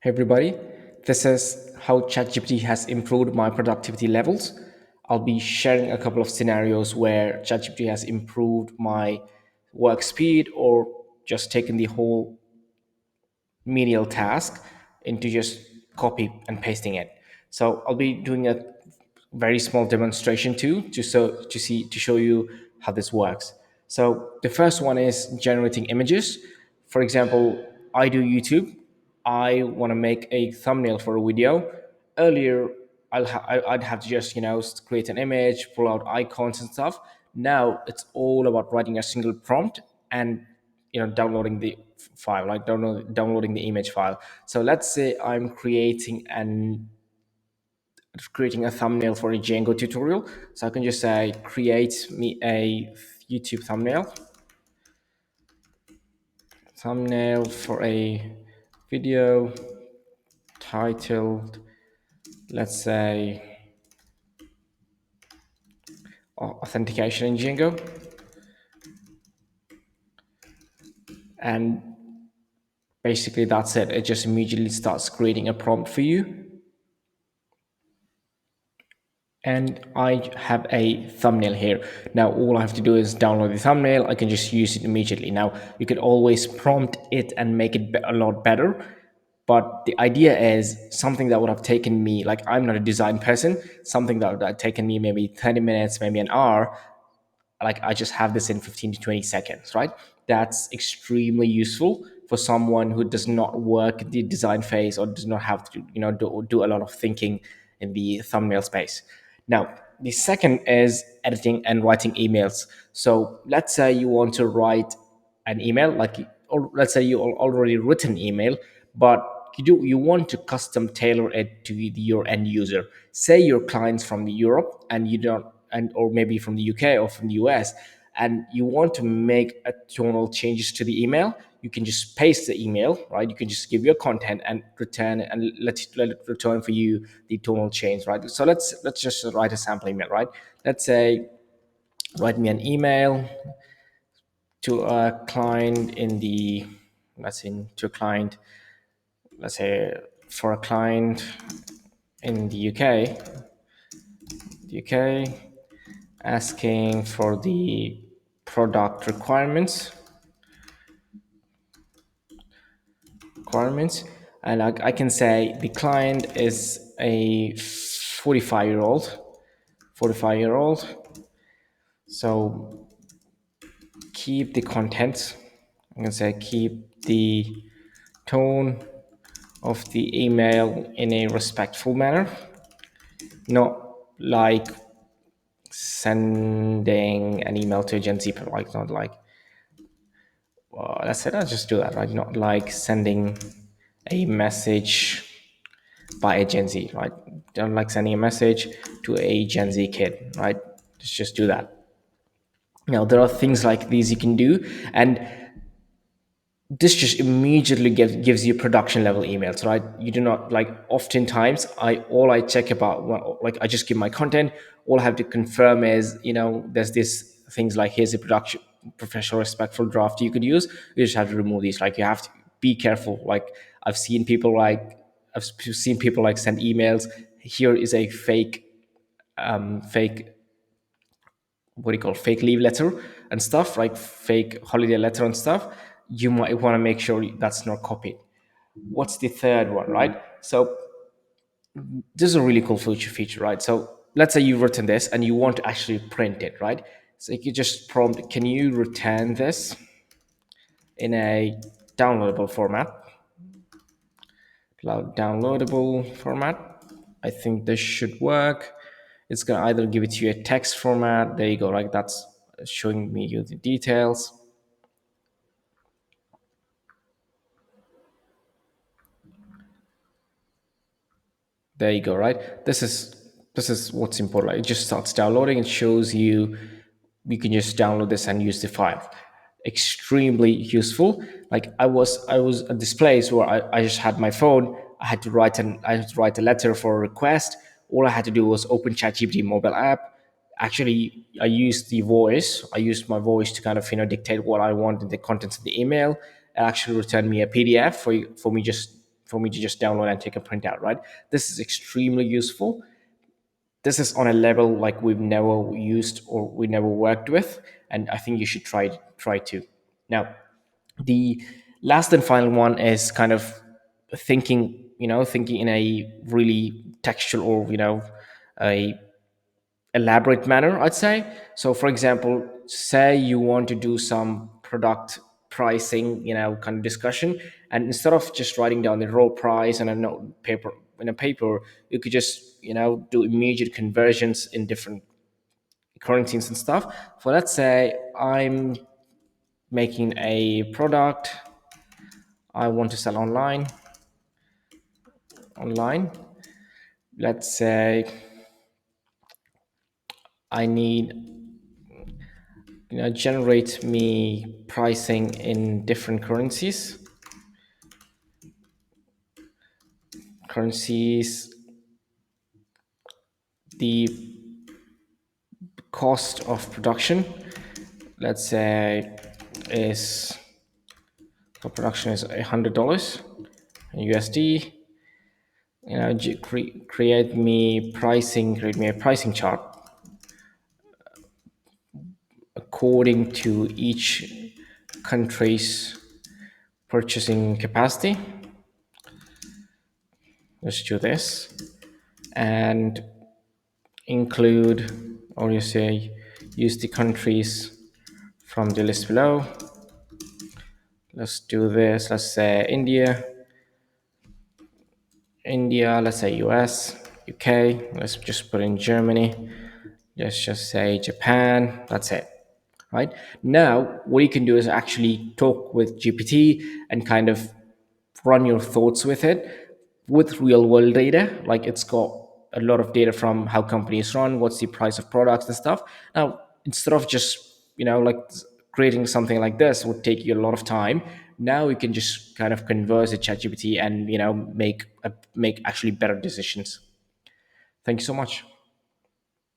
Hey everybody, this is how ChatGPT has improved my productivity levels. I'll be sharing a couple of scenarios where ChatGPT has improved my work speed or just taken the whole menial task into just copy and pasting it. So I'll be doing a very small demonstration too, to show you how this works. So the first one is generating images. For example, I do YouTube. I want to make a thumbnail for a video. Earlier, I'd have to just create an image, pull out icons and stuff. Now it's all about writing a single prompt and downloading the file, like downloading the image file. So let's say I'm creating a thumbnail for a Django tutorial. So I can just say create me a YouTube thumbnail for a video titled, let's say, authentication in Django. And basically that's it. It just immediately starts creating a prompt for you. And I have a thumbnail here. Now all I have to do is download the thumbnail. I can just use it immediately. Now you could always prompt it and make it a lot better, but the idea is something that would have taken me, like, I'm not a design person, something that would have taken me maybe 30 minutes, maybe an hour, like I just have this in 15 to 20 seconds, right? That's extremely useful for someone who does not work the design phase or does not have to do a lot of thinking in the thumbnail space. Now the second is editing and writing emails. So let's say you want to write an email, like, or let's say you already written email, but you want to custom tailor it to your end user. Say your clients from Europe, and you don't, and or maybe from the UK or from the US, and you want to make a tonal changes to the email. You can just paste the email, right? You can just give your content and return it, and let it return for you the tonal change, right? So let's just write a sample email, right? Let's say, write me an email to a client in the, to a client, let's say, for a client in the UK, asking for the product requirements. And I can say the client is a 45-year-old. So keep the content. I'm gonna say keep the tone of the email in a respectful manner, not like sending an email to a Gen Z, like, not like, that's it. I'll just do that, right? Not like sending a message by a Gen Z, right? Don't like sending a message to a Gen Z kid, right? Just do that. Now there are things like these you can do, and this just immediately gives you production level emails, right? You do not, like, oftentimes I check about, well, like, I just give my content. All I have to confirm is, there's this things like, here's a production professional respectful draft you could use. You just have to remove these. Like, you have to be careful. Like, I've seen people like send emails. Here is a fake, what do you call, fake leave letter and stuff, like fake holiday letter and stuff. You might want to make sure that's not copied. What's the third one, right? So this is a really cool feature, right? So let's say you've written this and you want to actually print it, right? So you could just prompt, can you return this in a downloadable format? Cloud downloadable format. I think this should work. It's gonna either give it to you a text format. There you go, right? That's showing me you the details. There you go, right? This is what's important. It just starts downloading and shows you, you can just download this and use the file. Extremely useful. Like, I was at this place where I just had my phone. I had to write a letter for a request. All I had to do was open ChatGPT mobile app. Actually, I used my voice to kind of dictate what I want in the contents of the email. It actually returned me a PDF for me, just for me to just download and take a printout, right? This is extremely useful. This is on a level like we've never used or we never worked with, and I think you should try to. Now, the last and final one is kind of thinking in a really textual or a elaborate manner, I'd say. So for example, say you want to do some product pricing, kind of discussion, and instead of just writing down the raw price and a note paper in a paper, you could just do immediate conversions in different currencies and stuff. So let's say I'm making a product I want to sell online. Let's say I need generate me pricing in different currencies. The cost of production, let's say, is for production is $100 USD. Create me a pricing chart according to each country's purchasing capacity. Let's do this and include, or you say, use the countries from the list below. Let's do this. Let's say India, let's say US, UK, let's just put in Germany, let's just say Japan, that's it. Right now, what you can do is actually talk with GPT and kind of run your thoughts with it with real world data. Like it's got a lot of data from how companies run, what's the price of products and stuff. Now, instead of just, like creating something like this would take you a lot of time. Now you can just kind of converse with ChatGPT and, make actually better decisions. Thank you so much.